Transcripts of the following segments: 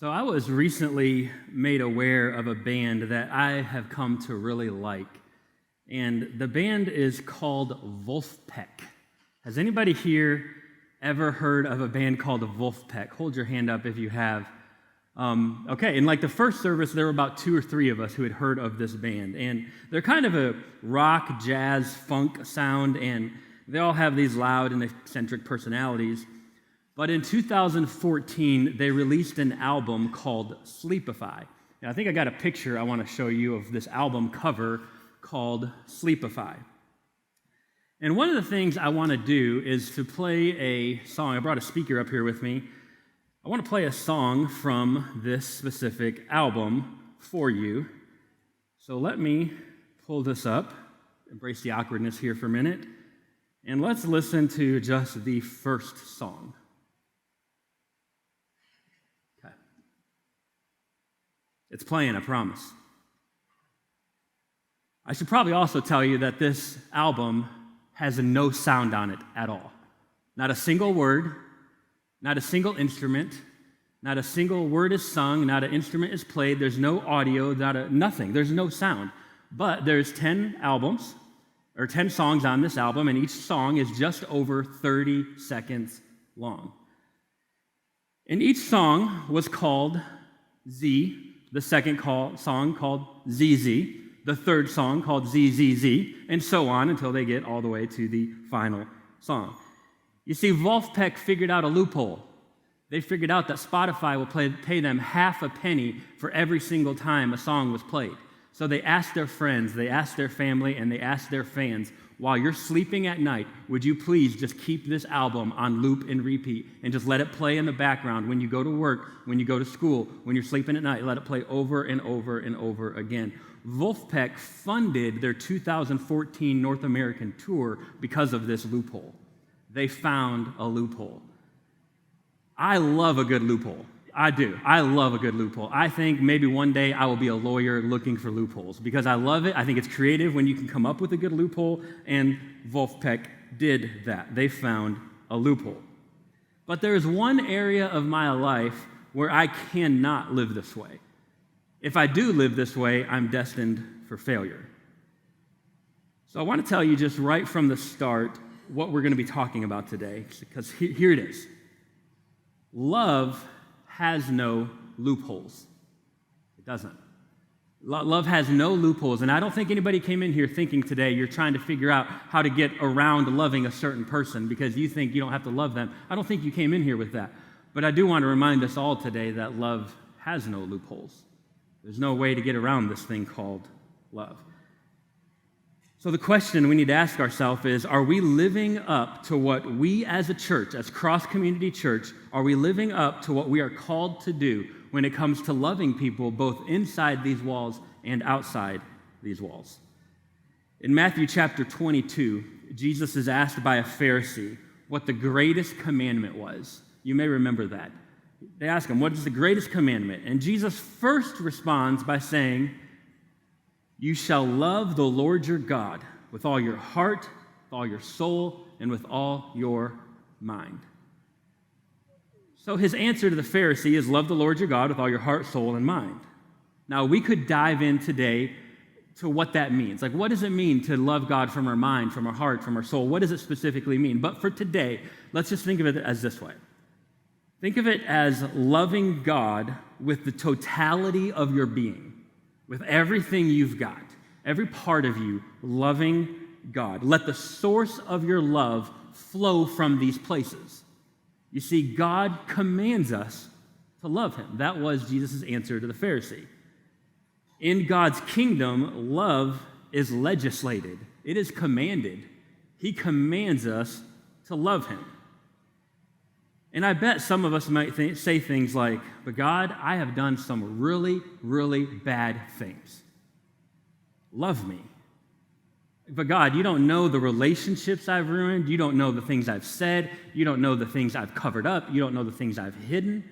So I was recently made aware of a band that I have come to really like, and the band is called Wolfpack. Has anybody here ever heard of a band called Wolfpack? Hold your hand up if you have. Okay, in like the first service, there were about 2 or 3 of us who had heard of this band, and they're kind of a rock, jazz, funk sound, and they all have these loud and eccentric personalities. But in 2014, they released an album called Sleepify. And I think I got a picture I want to show you of this album cover called Sleepify. And one of the things I want to do is to play a song. I brought a speaker up here with me. I want to play a song from this specific album for you. So let me pull this up, embrace the awkwardness here for a minute, and let's listen to just the first song. It's playing, I promise. I should probably also tell you that this album has no sound on it at all. Not a single word, not a single instrument, not a single word is sung, not an instrument is played, there's no audio, nothing, there's no sound. But there's 10 songs on this album, and each song is just over 30 seconds long. And each song was called Z. The second song called ZZ, the third song called ZZZ, and so on until they get all the way to the final song. You see, Wolfpack figured out a loophole. They figured out that Spotify will pay them half a penny for every single time a song was played. So they asked their friends, they asked their family, and they asked their fans, while you're sleeping at night, would you please just keep this album on loop and repeat and just let it play in the background when you go to work, when you go to school, when you're sleeping at night, let it play over and over and over again. Wolfpack funded their 2014 North American tour because of this loophole. They found a loophole. I love a good loophole. I do. I love a good loophole. I think maybe one day I will be a lawyer looking for loopholes because I love it. I think it's creative when you can come up with a good loophole, and Wolfpack did that. They found a loophole. But there is one area of my life where I cannot live this way. If I do live this way, I'm destined for failure. So I want to tell you just right from the start what we're going to be talking about today, because here it is. Love has no loopholes. It doesn't. Love has no loopholes, and I don't think anybody came in here thinking today you're trying to figure out how to get around loving a certain person because you think you don't have to love them. I don't think you came in here with that. But I do want to remind us all today that love has no loopholes. There's no way to get around this thing called love. So the question we need to ask ourselves is, are we living up to what we as a church, as Cross Community Church, are we living up to what we are called to do when it comes to loving people both inside these walls and outside these walls? In Matthew chapter 22, Jesus is asked by a Pharisee what the greatest commandment was. You may remember that. They ask him, what is the greatest commandment? And Jesus first responds by saying, you shall love the Lord your God with all your heart, with all your soul, and with all your mind. So his answer to the Pharisee is love the Lord your God with all your heart, soul, and mind. Now, we could dive in today to what that means. Like, what does it mean to love God from our mind, from our heart, from our soul? What does it specifically mean? But for today, let's just think of it as this way. Think of it as loving God with the totality of your being. With everything you've got, every part of you, loving God. Let the source of your love flow from these places. You see, God commands us to love him. That was Jesus' answer to the Pharisee. In God's kingdom, love is legislated. It is commanded. He commands us to love him. And I bet some of us might say things like, but God, I have done some really, really bad things. Love me. But God, you don't know the relationships I've ruined. You don't know the things I've said. You don't know the things I've covered up. You don't know the things I've hidden.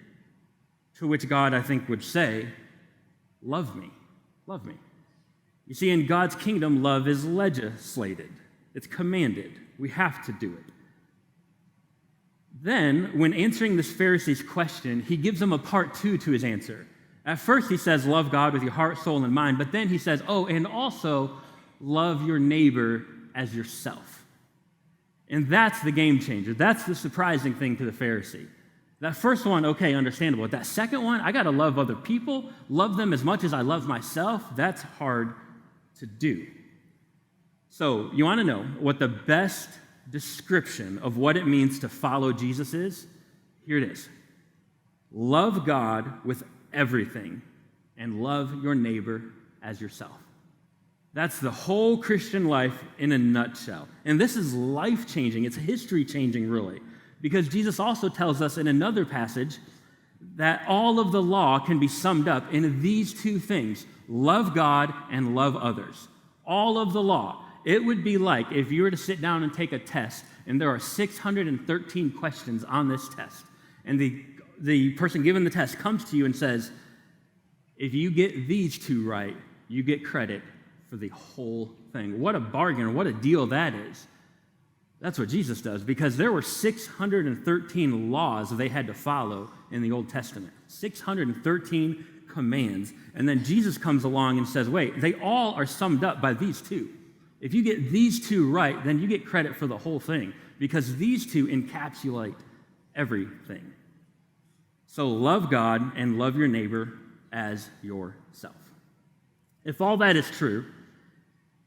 To which God, I think, would say, love me. Love me. You see, in God's kingdom, love is legislated. It's commanded. We have to do it. Then, when answering this Pharisee's question, he gives him a part two to his answer. At first, he says, love God with your heart, soul, and mind. But then he says, and also love your neighbor as yourself. And that's the game changer. That's the surprising thing to the Pharisee. That first one, okay, understandable. But that second one, I got to love other people, love them as much as I love myself. That's hard to do. So, you want to know what the best description of what it means to follow Jesus is? Here it is. Love God with everything and love your neighbor as yourself. That's the whole Christian life in a nutshell. And this is life-changing. It's history-changing, really, because Jesus also tells us in another passage that all of the law can be summed up in these two things: love God and love others. All of the law. It would be like if you were to sit down and take a test, and there are 613 questions on this test, and the person given the test comes to you and says, if you get these two right, you get credit for the whole thing. What a bargain, what a deal that is. That's what Jesus does, because there were 613 laws they had to follow in the Old Testament. 613 commands. And then Jesus comes along and says, wait, they all are summed up by these two. If you get these two right, then you get credit for the whole thing, because these two encapsulate everything. So love God and love your neighbor as yourself. If all that is true,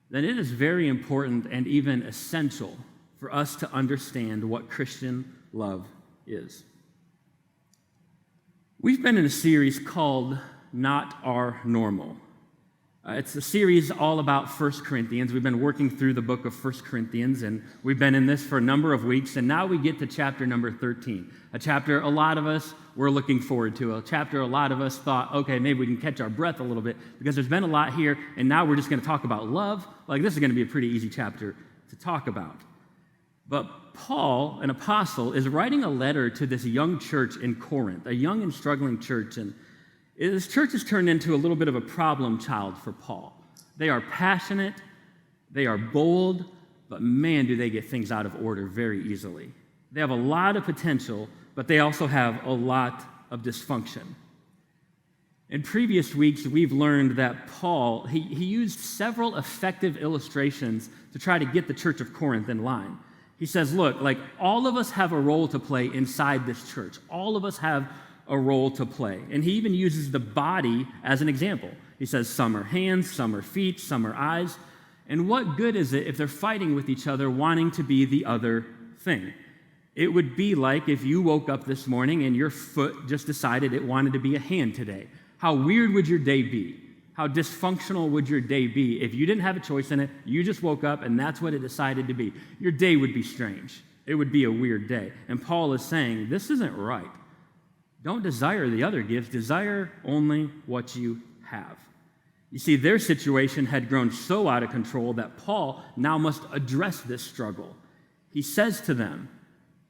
then it is very important and even essential for us to understand what Christian love is. We've been in a series called Not Our Normal. It's a series all about 1 Corinthians. We've been working through the book of 1 Corinthians, and we've been in this for a number of weeks, and now we get to chapter number 13, a chapter a lot of us were looking forward to, a chapter a lot of us thought, okay, maybe we can catch our breath a little bit, because there's been a lot here, and now we're just going to talk about love. Like, this is going to be a pretty easy chapter to talk about. But Paul, an apostle, is writing a letter to this young church in Corinth, a young and struggling church, and this church has turned into a little bit of a problem child for Paul. They are passionate, they are bold, but man, do they get things out of order very easily. They have a lot of potential, but they also have a lot of dysfunction. In previous weeks, we've learned that Paul, he used several effective illustrations to try to get the church of Corinth in line. He says, look, like all of us have a role to play inside this church. All of us have a role to play. And he even uses the body as an example. He says some are hands, some are feet, some are eyes. And what good is it if they're fighting with each other, wanting to be the other thing? It would be like if you woke up this morning and your foot just decided it wanted to be a hand today. How weird would your day be? How dysfunctional would your day be if you didn't have a choice in it, you just woke up and that's what it decided to be? Your day would be strange. It would be a weird day. And Paul is saying, this isn't right. Don't desire the other gifts. Desire only what you have. You see, their situation had grown so out of control that Paul now must address this struggle. He says to them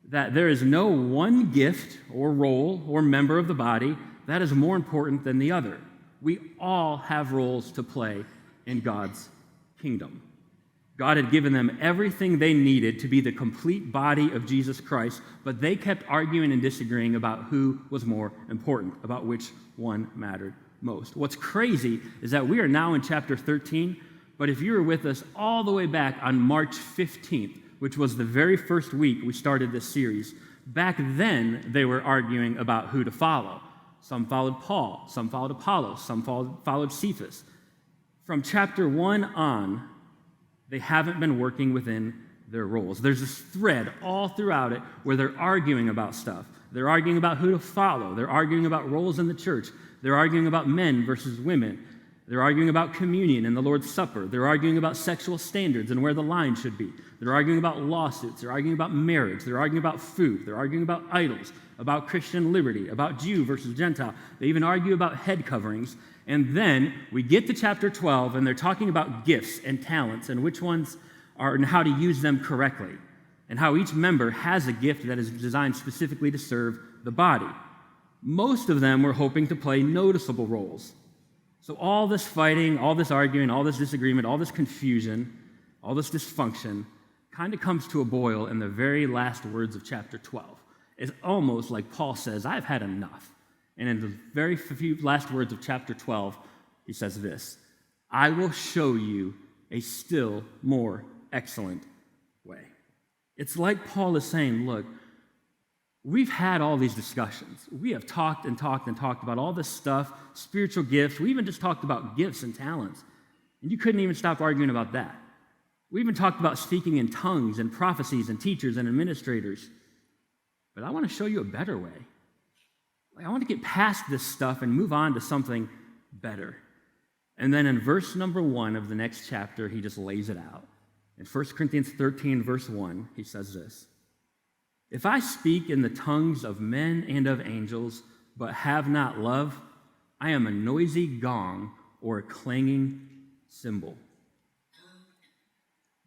that there is no one gift or role or member of the body that is more important than the other. We all have roles to play in God's kingdom. God had given them everything they needed to be the complete body of Jesus Christ, but they kept arguing and disagreeing about who was more important, about which one mattered most. What's crazy is that we are now in chapter 13, but if you were with us all the way back on March 15th, which was the very first week we started this series, back then they were arguing about who to follow. Some followed Paul, some followed Apollos, some followed Cephas. From chapter 1 on, they haven't been working within their roles. There's this thread all throughout it where they're arguing about stuff. They're arguing about who to follow. They're arguing about roles in the church. They're arguing about men versus women. They're arguing about communion and the Lord's Supper. They're arguing about sexual standards and where the line should be. They're arguing about lawsuits. They're arguing about marriage. They're arguing about food. They're arguing about idols, about Christian liberty, about Jew versus Gentile. They even argue about head coverings. And then we get to chapter 12, and they're talking about gifts and talents and which ones are and how to use them correctly, and how each member has a gift that is designed specifically to serve the body. Most of them were hoping to play noticeable roles. So all this fighting, all this arguing, all this disagreement, all this confusion, all this dysfunction kind of comes to a boil in the very last words of chapter 12. It's almost like Paul says, I've had enough. And in the very few last words of chapter 12, he says this, I will show you a still more excellent way. It's like Paul is saying, look, we've had all these discussions. We have talked and talked and talked about all this stuff, spiritual gifts. We even just talked about gifts and talents. And you couldn't even stop arguing about that. We even talked about speaking in tongues and prophecies and teachers and administrators. But I want to show you a better way. I want to get past this stuff and move on to something better. And then in verse number 1 of the next chapter, he just lays it out. In 1 Corinthians 13, verse 1, he says this, if I speak in the tongues of men and of angels, but have not love, I am a noisy gong or a clanging cymbal.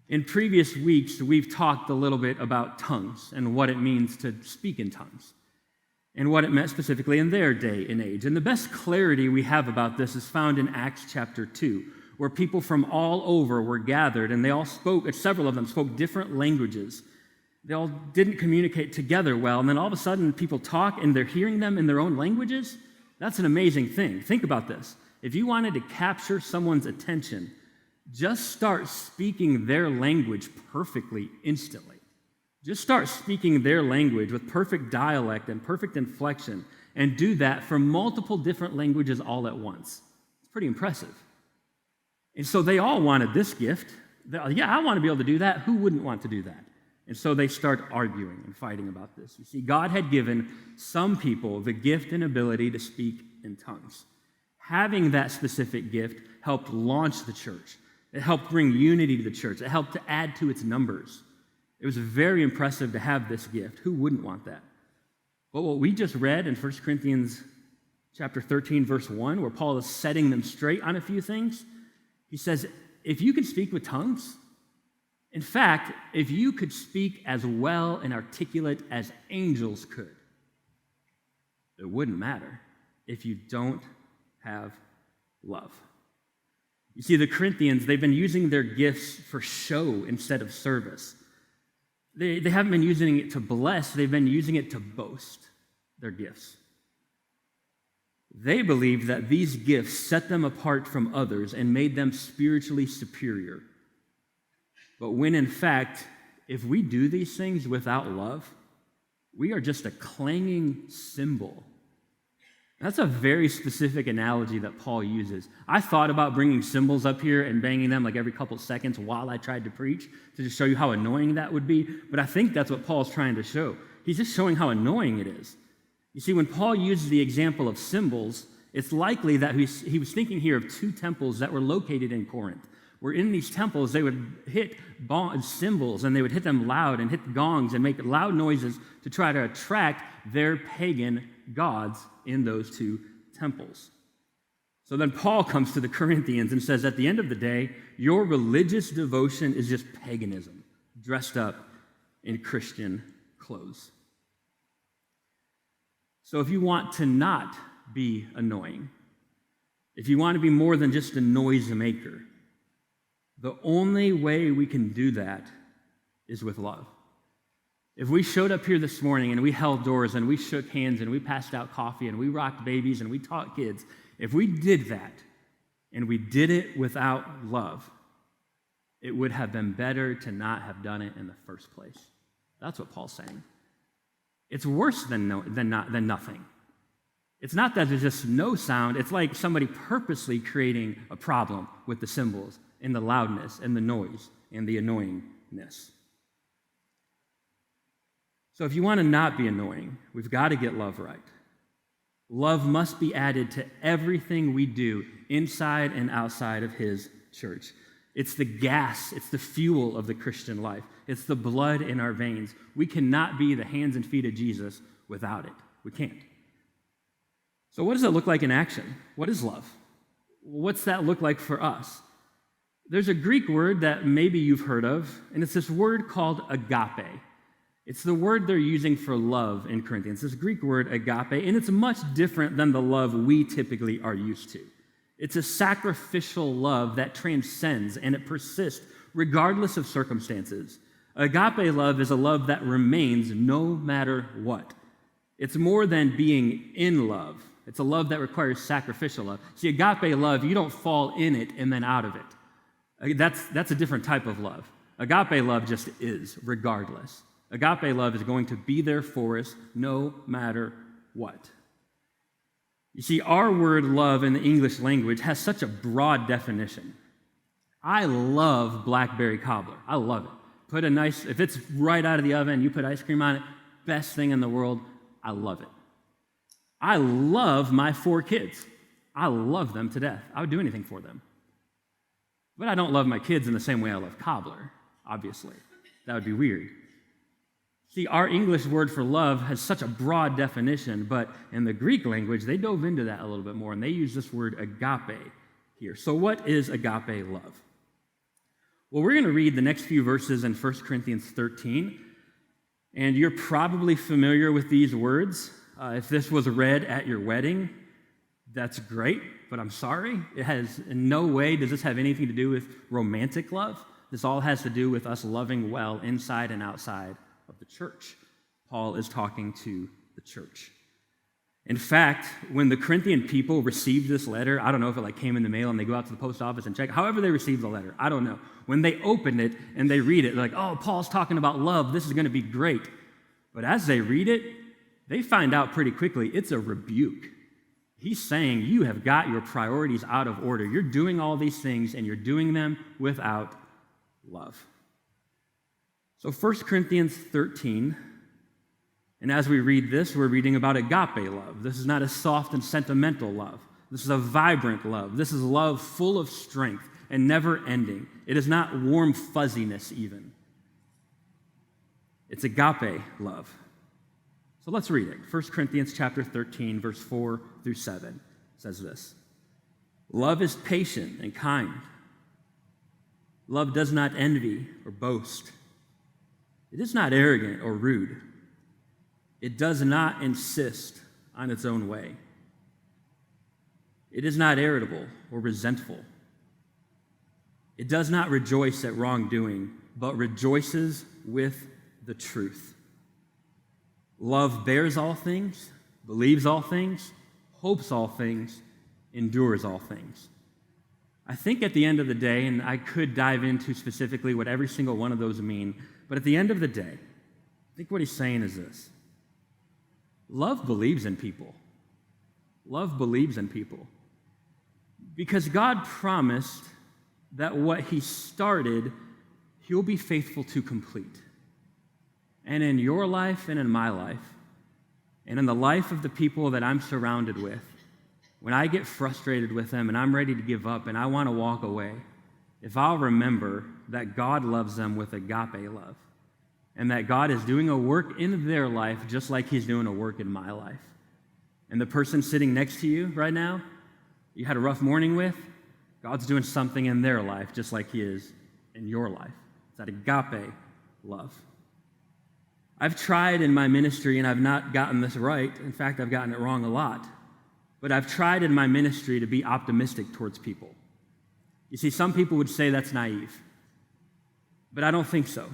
In previous weeks, we've talked a little bit about tongues and what it means to speak in tongues and what it meant specifically in their day and age. And the best clarity we have about this is found in Acts chapter 2, where people from all over were gathered, and they all spoke, several of them spoke different languages. They all didn't communicate together well, and then all of a sudden people talk and they're hearing them in their own languages. That's an amazing thing. Think about this. If you wanted to capture someone's attention, just start speaking their language perfectly instantly. Just start speaking their language with perfect dialect and perfect inflection, and do that for multiple different languages all at once. It's pretty impressive. And so they all wanted this gift. Yeah, I want to be able to do that. Who wouldn't want to do that? And so they start arguing and fighting about this. You see, God had given some people the gift and ability to speak in tongues. Having that specific gift helped launch the church. It helped bring unity to the church. It helped to add to its numbers. It was very impressive to have this gift. Who wouldn't want that? But what we just read in 1 Corinthians chapter 13, verse 1, where Paul is setting them straight on a few things, he says, if you can speak with tongues, in fact, if you could speak as well and articulate as angels could, it wouldn't matter if you don't have love. You see, the Corinthians, they've been using their gifts for show instead of service. They haven't been using it to bless, they've been using it to boast their gifts. They believed that these gifts set them apart from others and made them spiritually superior. But when in fact, if we do these things without love, we are just a clanging cymbal. That's a very specific analogy that Paul uses. I thought about bringing cymbals up here and banging them like every couple seconds while I tried to preach to just show you how annoying that would be, but I think that's what Paul's trying to show. He's just showing how annoying it is. You see, when Paul uses the example of cymbals, it's likely that he was thinking here of two temples that were located in Corinth, where in these temples they would hit cymbals and they would hit them loud and hit gongs and make loud noises to try to attract their pagan gods in those two temples. So then Paul comes to the Corinthians and says, at the end of the day, your religious devotion is just paganism, dressed up in Christian clothes. So if you want to not be annoying, if you want to be more than just a noise maker, the only way we can do that is with love. If we showed up here this morning and we held doors and we shook hands and we passed out coffee and we rocked babies and we taught kids, if we did that and we did it without love, it would have been better to not have done it in the first place. That's what Paul's saying. It's worse than nothing. It's not that there's just no sound. It's like somebody purposely creating a problem with the cymbals and the loudness and the noise and the annoyingness. So if you want to not be annoying, we've got to get love right. Love must be added to everything we do inside and outside of his church. It's the gas, it's the fuel of the Christian life. It's the blood in our veins. We cannot be the hands and feet of Jesus without it. We can't. So what does it look like in action? What is love? What's that look like for us? There's a Greek word that maybe you've heard of, and it's this word called agape. It's the word they're using for love in Corinthians, this Greek word agape, and it's much different than the love we typically are used to. It's a sacrificial love that transcends and it persists regardless of circumstances. Agape love is a love that remains no matter what. It's more than being in love. It's a love that requires sacrificial love. See, agape love, you don't fall in it and then out of it. That's a different type of love. Agape love just is, regardless. Agape love is going to be there for us no matter what. You see, our word love in the English language has such a broad definition. I love blackberry cobbler. I love it. If it's right out of the oven, you put ice cream on it, best thing in the world. I love it. I love my 4 kids. I love them to death. I would do anything for them. But I don't love my kids in the same way I love cobbler, obviously. That would be weird. See, our English word for love has such a broad definition, but in the Greek language, they dove into that a little bit more, and they use this word agape here. So what is agape love? Well, we're going to read the next few verses in 1 Corinthians 13, and you're probably familiar with these words. If this was read at your wedding, that's great, but I'm sorry. It has in no way does this have anything to do with romantic love. This all has to do with us loving well inside and outside of the church. Paul is talking to the church. In fact, when the Corinthian people received this letter, I don't know if it came in the mail and they go out to the post office and check, however they received the letter, I don't know. When they opened it and they read it, they're like, oh, Paul's talking about love, this is going to be great. But as they read it, they find out pretty quickly it's a rebuke. He's saying you have got your priorities out of order. You're doing all these things and you're doing them without love. So 1 Corinthians 13, and as we read this, we're reading about agape love. This is not a soft and sentimental love. This is a vibrant love. This is love full of strength and never ending. It is not warm fuzziness even. It's agape love. So let's read it. 1 Corinthians chapter 13, verse 4 through 7 says this. Love is patient and kind. Love does not envy or boast. It is not arrogant or rude. It does not insist on its own way. It is not irritable or resentful. It does not rejoice at wrongdoing, but rejoices with the truth. Love bears all things, believes all things, hopes all things, endures all things. I think at the end of the day, and I could dive into specifically what every single one of those mean, but at the end of the day, I think what he's saying is this. Love believes in people. Love believes in people. Because God promised that what he started, he'll be faithful to complete. And in your life and in my life, and in the life of the people that I'm surrounded with, when I get frustrated with them and I'm ready to give up and I want to walk away, if I'll remember that God loves them with agape love, and that God is doing a work in their life just like he's doing a work in my life. And the person sitting next to you right now, you had a rough morning with, God's doing something in their life just like he is in your life. It's that agape love. I've tried in my ministry, and I've not gotten this right. In fact, I've gotten it wrong a lot. But I've tried in my ministry to be optimistic towards people. You see, some people would say that's naive. But I don't think so.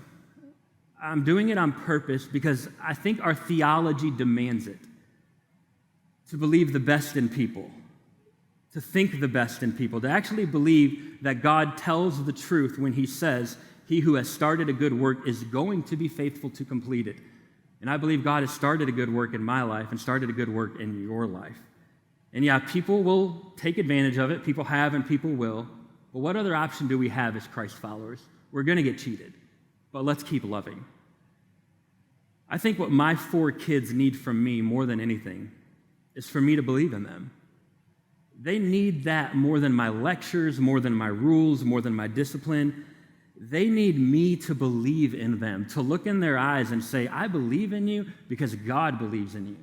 I'm doing it on purpose because I think our theology demands it. To believe the best in people. To think the best in people. To actually believe that God tells the truth when he says, he who has started a good work is going to be faithful to complete it. And I believe God has started a good work in my life and started a good work in your life. And yeah, people will take advantage of it. People have and people will. But what other option do we have as Christ followers? We're going to get cheated. But let's keep loving. I think what my 4 kids need from me more than anything is for me to believe in them. They need that more than my lectures, more than my rules, more than my discipline. They need me to believe in them, to look in their eyes and say, I believe in you because God believes in you.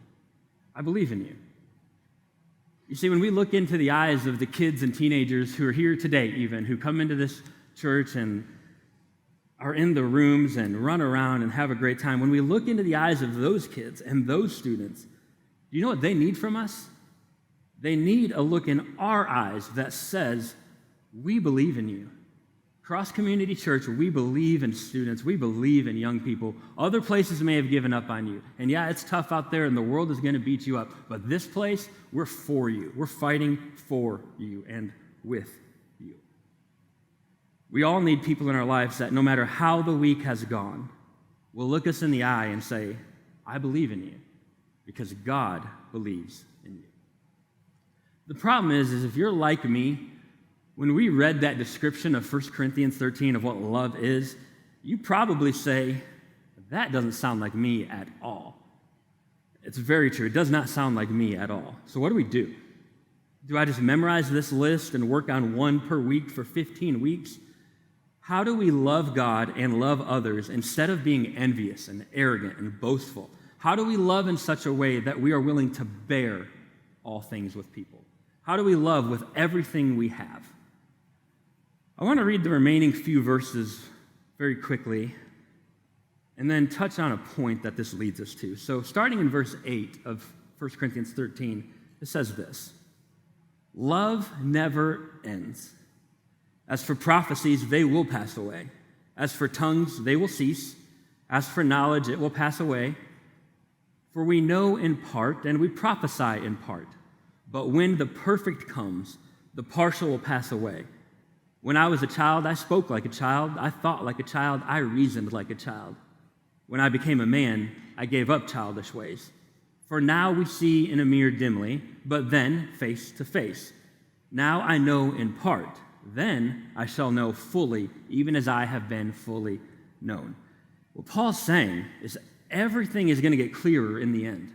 I believe in you. You see, when we look into the eyes of the kids and teenagers who are here today even, who come into this church and are in the rooms and run around and have a great time, when we look into the eyes of those kids and those students, do you know what they need from us? They need a look in our eyes that says, we believe in you. Cross Community Church, we believe in students. We believe in young people. Other places may have given up on you. And yeah, it's tough out there and the world is going to beat you up. But this place, we're for you. We're fighting for you and with you. We all need people in our lives that no matter how the week has gone, will look us in the eye and say, I believe in you because God believes in you. The problem is if you're like me, when we read that description of 1 Corinthians 13 of what love is, you probably say, that doesn't sound like me at all. It's very true. It does not sound like me at all. So what do? Do I just memorize this list and work on one per week for 15 weeks? How do we love God and love others instead of being envious and arrogant and boastful? How do we love in such a way that we are willing to bear all things with people? How do we love with everything we have? I want to read the remaining few verses very quickly and then touch on a point that this leads us to. So starting in verse 8 of 1 Corinthians 13, it says this, love never ends. As for prophecies, they will pass away. As for tongues, they will cease. As for knowledge, it will pass away. For we know in part and we prophesy in part. But when the perfect comes, the partial will pass away. When I was a child, I spoke like a child. I thought like a child. I reasoned like a child. When I became a man, I gave up childish ways. For now we see in a mirror dimly, but then face to face. Now I know in part. Then I shall know fully, even as I have been fully known. What Paul's saying is everything is going to get clearer in the end.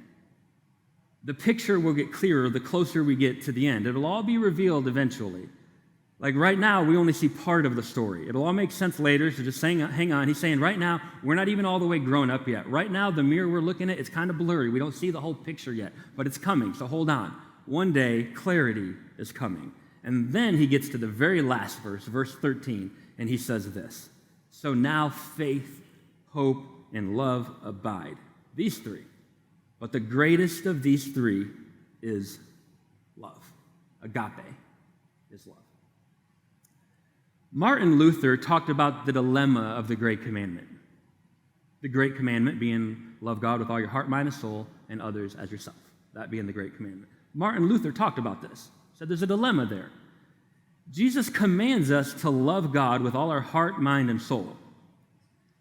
The picture will get clearer the closer we get to the end. It'll all be revealed eventually. Like right now, we only see part of the story. It'll all make sense later, so just hang on. He's saying right now, we're not even all the way grown up yet. Right now, the mirror we're looking at, it's kind of blurry. We don't see the whole picture yet, but it's coming, so hold on. One day, clarity is coming. And then he gets to the very last verse, verse 13, and he says this, so now faith, hope, and love abide. These three. But the greatest of these three is love. Agape is love. Martin Luther talked about the dilemma of the Great Commandment. The Great Commandment being love God with all your heart, mind, and soul, and others as yourself. That being the Great Commandment. Martin Luther talked about this. Said there's a dilemma there. Jesus commands us to love God with all our heart, mind, and soul,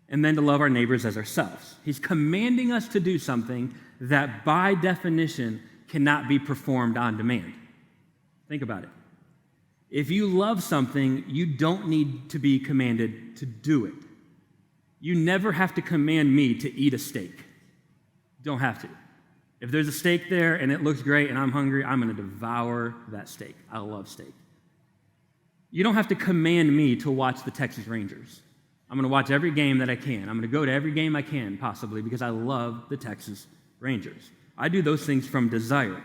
and then to love our neighbors as ourselves. He's commanding us to do something that by definition cannot be performed on demand. Think about it. If you love something, you don't need to be commanded to do it. You never have to command me to eat a steak. Don't have to. If there's a steak there and it looks great and I'm hungry, I'm going to devour that steak. I love steak. You don't have to command me to watch the Texas Rangers. I'm going to watch every game that I can. I'm going to go to every game I can, possibly, because I love the Texas Rangers. I do those things from desire.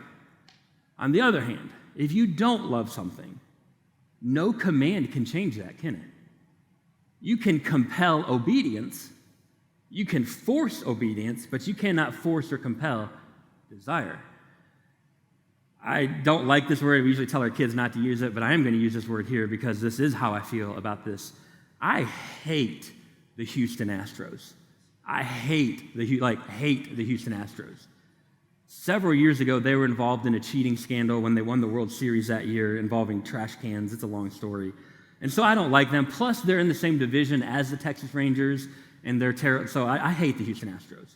On the other hand, if you don't love something, no command can change that, can it? You can compel obedience. You can force obedience, but you cannot force or compel desire. I don't like this word. We usually tell our kids not to use it, but I am going to use this word here because this is how I feel about this. I hate the Houston Astros. I hate the Houston Astros. Several years ago, they were involved in a cheating scandal when they won the World Series that year involving trash cans. It's a long story. And so I don't like them. Plus, they're in the same division as the Texas Rangers, and they're terrible. So I hate the Houston Astros.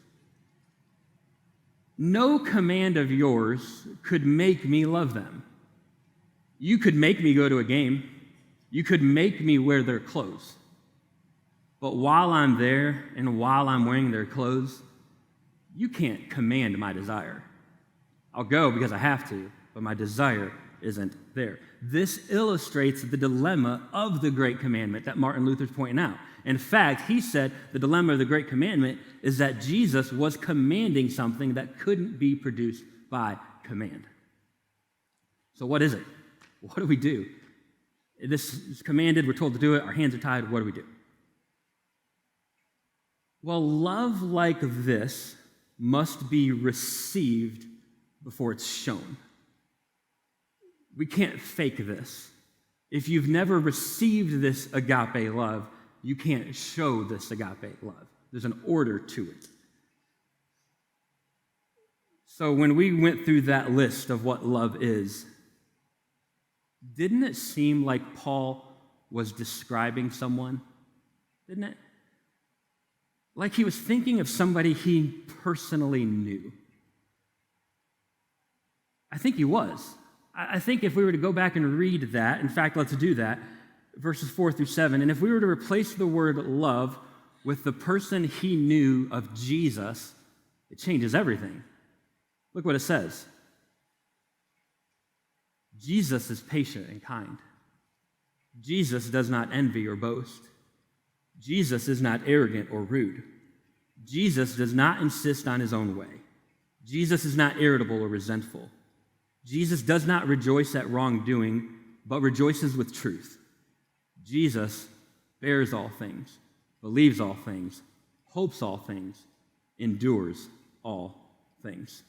No command of yours could make me love them. You could make me go to a game. You could make me wear their clothes. But while I'm there and while I'm wearing their clothes, you can't command my desire. I'll go because I have to, but my desire isn't there. This illustrates the dilemma of the Great Commandment that Martin Luther's pointing out. In fact, he said the dilemma of the Great Commandment is that Jesus was commanding something that couldn't be produced by command. So what is it? What do we do? This is commanded, we're told to do it, our hands are tied, what do we do? Well, love like this must be received before it's shown. We can't fake this. If you've never received this agape love, you can't show this agape love. There's an order to it. So when we went through that list of what love is, didn't it seem like Paul was describing someone? Didn't it? Like he was thinking of somebody he personally knew. I think he was. I think if we were to go back and read that, in fact, let's do that, verses 4 through 7, and if we were to replace the word love with the person he knew of Jesus, it changes everything. Look what it says. Jesus is patient and kind. Jesus does not envy or boast. Jesus is not arrogant or rude. Jesus does not insist on his own way. Jesus is not irritable or resentful. Jesus does not rejoice at wrongdoing, but rejoices with truth. Jesus bears all things, believes all things, hopes all things, endures all things.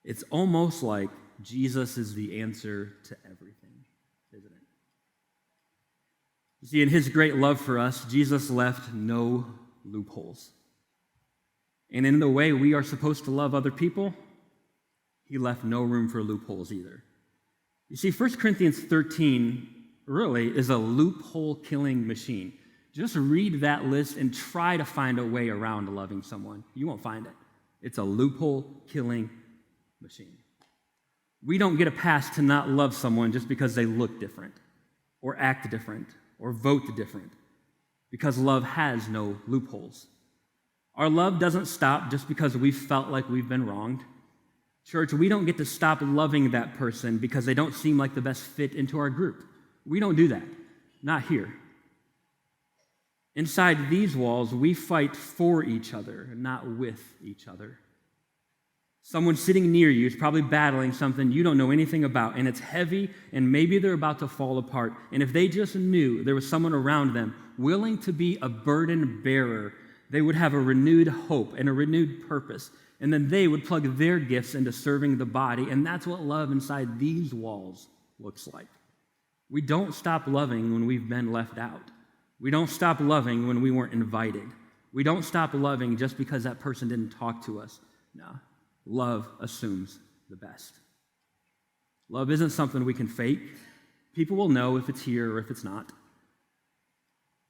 It's almost like Jesus is the answer to everything, isn't it? You see, in his great love for us, Jesus left no loopholes. And in the way we are supposed to love other people, he left no room for loopholes either. You see, 1 Corinthians 13 really is a loophole-killing machine. Just read that list and try to find a way around loving someone. You won't find it. It's a loophole-killing machine. We don't get a pass to not love someone just because they look different, or act different, or vote different, because love has no loopholes. Our love doesn't stop just because we felt like we've been wronged. Church, we don't get to stop loving that person because they don't seem like the best fit into our group. We don't do that. Not here. Inside these walls, we fight for each other, not with each other. Someone sitting near you is probably battling something you don't know anything about, and it's heavy, and maybe they're about to fall apart. And if they just knew there was someone around them willing to be a burden bearer, they would have a renewed hope and a renewed purpose. And then they would plug their gifts into serving the body, and that's what love inside these walls looks like. We don't stop loving when we've been left out. We don't stop loving when we weren't invited. We don't stop loving just because that person didn't talk to us. No, love assumes the best. Love isn't something we can fake. People will know if it's here or if it's not.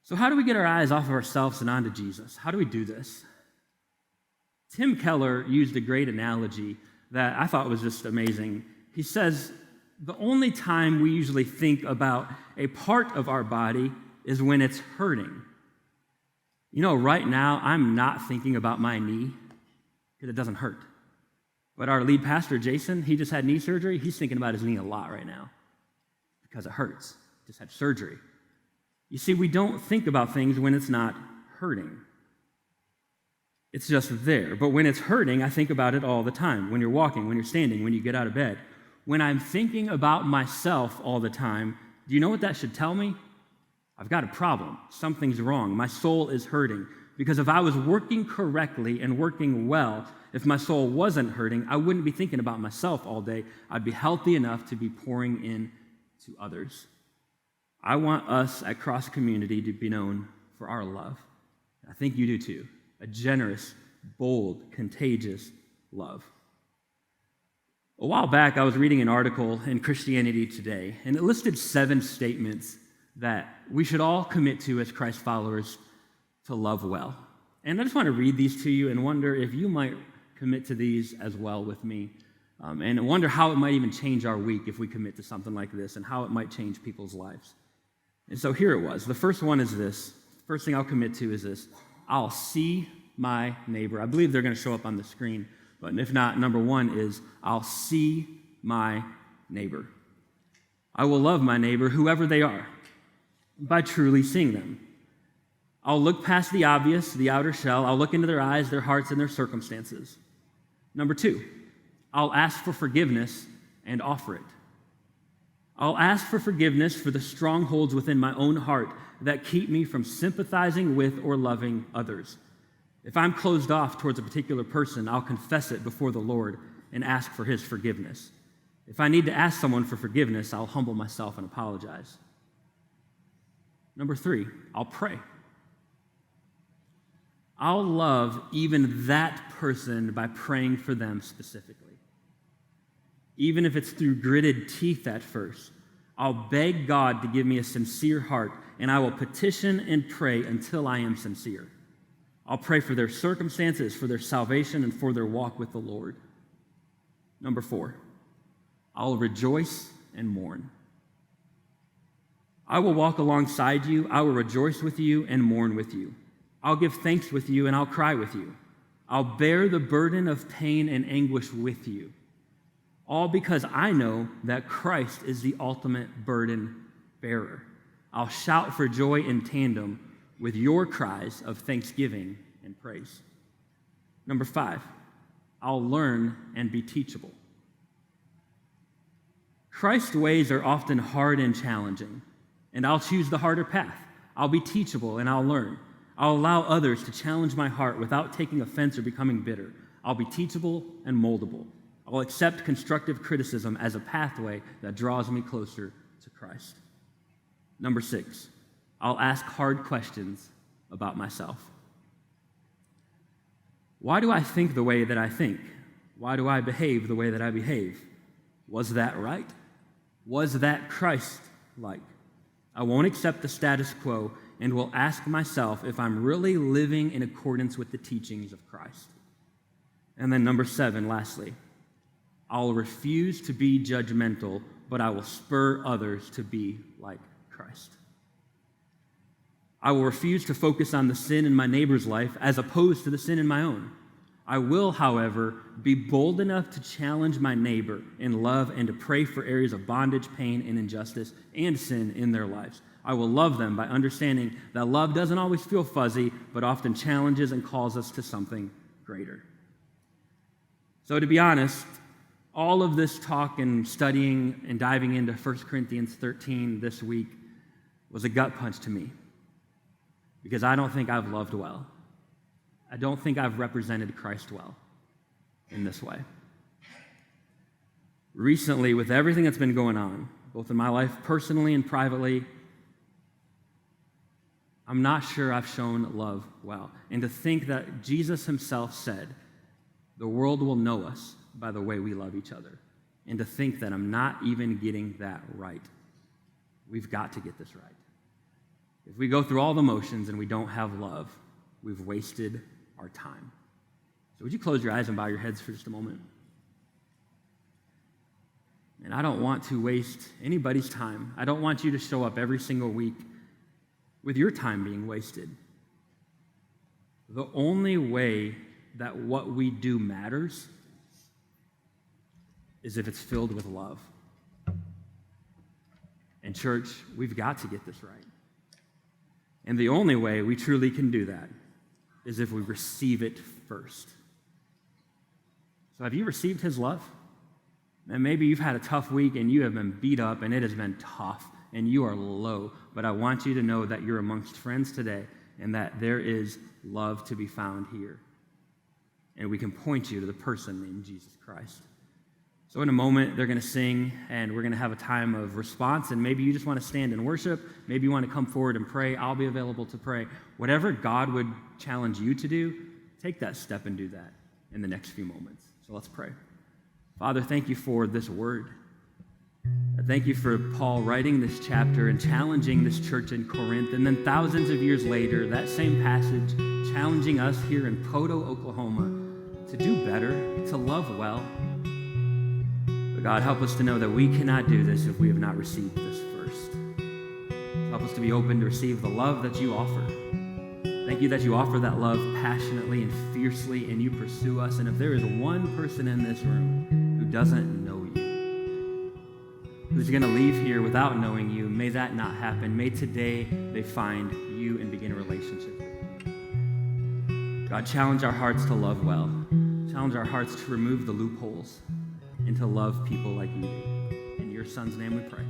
So how do we get our eyes off of ourselves and onto Jesus? How do we do this? Tim Keller used a great analogy that I thought was just amazing. He says, the only time we usually think about a part of our body is when it's hurting. You know, right now, I'm not thinking about my knee because it doesn't hurt. But our lead pastor, Jason, he just had knee surgery. He's thinking about his knee a lot right now because it hurts. Just had surgery. You see, we don't think about things when it's not hurting. It's just there. But when it's hurting, I think about it all the time. When you're walking, when you're standing, when you get out of bed. When I'm thinking about myself all the time, do you know what that should tell me? I've got a problem. Something's wrong. My soul is hurting. Because if I was working correctly and working well, if my soul wasn't hurting, I wouldn't be thinking about myself all day. I'd be healthy enough to be pouring in to others. I want us at Cross Community to be known for our love. I think you do too. A generous, bold, contagious love. A while back, I was reading an article in Christianity Today, and it listed 7 statements that we should all commit to as Christ followers to love well. And I just want to read these to you and wonder if you might commit to these as well with me, and wonder how it might even change our week if we commit to something like this and how it might change people's lives. And so here it was. The first one is this. The first thing I'll commit to is this. I'll see my neighbor. I believe they're going to show up on the screen. But if not, number one is I'll see my neighbor. I will love my neighbor, whoever they are, by truly seeing them. I'll look past the obvious, the outer shell. I'll look into their eyes, their hearts, and their circumstances. Number two, I'll ask for forgiveness and offer it. I'll ask for forgiveness for the strongholds within my own heart that keep me from sympathizing with or loving others. If I'm closed off towards a particular person, I'll confess it before the Lord and ask for his forgiveness. If I need to ask someone for forgiveness, I'll humble myself and apologize. Number three, I'll pray. I'll love even that person by praying for them specifically. Even if it's through gritted teeth at first, I'll beg God to give me a sincere heart, and I will petition and pray until I am sincere. I'll pray for their circumstances, for their salvation, and for their walk with the Lord. Number four, I'll rejoice and mourn. I will walk alongside you, I will rejoice with you and mourn with you. I'll give thanks with you and I'll cry with you. I'll bear the burden of pain and anguish with you. All because I know that Christ is the ultimate burden bearer. I'll shout for joy in tandem with your cries of thanksgiving and praise. Number five, I'll learn and be teachable. Christ's ways are often hard and challenging, and I'll choose the harder path. I'll be teachable and I'll learn. I'll allow others to challenge my heart without taking offense or becoming bitter. I'll be teachable and moldable. I'll accept constructive criticism as a pathway that draws me closer to Christ. Number six, I'll ask hard questions about myself. Why do I think the way that I think? Why do I behave the way that I behave? Was that right? Was that Christ-like? I won't accept the status quo and will ask myself if I'm really living in accordance with the teachings of Christ. And then number seven, lastly, I'll refuse to be judgmental, but I will spur others to be like Christ. I will refuse to focus on the sin in my neighbor's life as opposed to the sin in my own. I will, however, be bold enough to challenge my neighbor in love and to pray for areas of bondage, pain, and injustice and sin in their lives. I will love them by understanding that love doesn't always feel fuzzy, but often challenges and calls us to something greater. So to be honest, all of this talk and studying and diving into 1 Corinthians 13 this week was a gut punch to me because I don't think I've loved well. I don't think I've represented Christ well in this way. Recently, with everything that's been going on, both in my life personally and privately, I'm not sure I've shown love well. And to think that Jesus himself said, the world will know us by the way we love each other. And to think that I'm not even getting that right. We've got to get this right. If we go through all the motions and we don't have love, we've wasted our time. So would you close your eyes and bow your heads for just a moment? And I don't want to waste anybody's time. I don't want you to show up every single week with your time being wasted. The only way that what we do matters is if it's filled with love. And church, we've got to get this right. And the only way we truly can do that is if we receive it first. So have you received his love? And maybe you've had a tough week and you have been beat up and it has been tough and you are low, but I want you to know that you're amongst friends today and that there is love to be found here. And we can point you to the person named Jesus Christ. So in a moment, they're going to sing, and we're going to have a time of response, and maybe you just want to stand and worship. Maybe you want to come forward and pray. I'll be available to pray. Whatever God would challenge you to do, take that step and do that in the next few moments. So let's pray. Father, thank you for this word. Thank you for Paul writing this chapter and challenging this church in Corinth, and then thousands of years later, that same passage challenging us here in Poteau, Oklahoma, to do better, to love well. God, help us to know that we cannot do this if we have not received this first. Help us to be open to receive the love that you offer. Thank you that you offer that love passionately and fiercely, and you pursue us. And if there is one person in this room who doesn't know you, who's going to leave here without knowing you, may that not happen. May today they find you and begin a relationship with you. God, challenge our hearts to love well. Challenge our hearts to remove the loopholes and to love people like you do. In your Son's name we pray.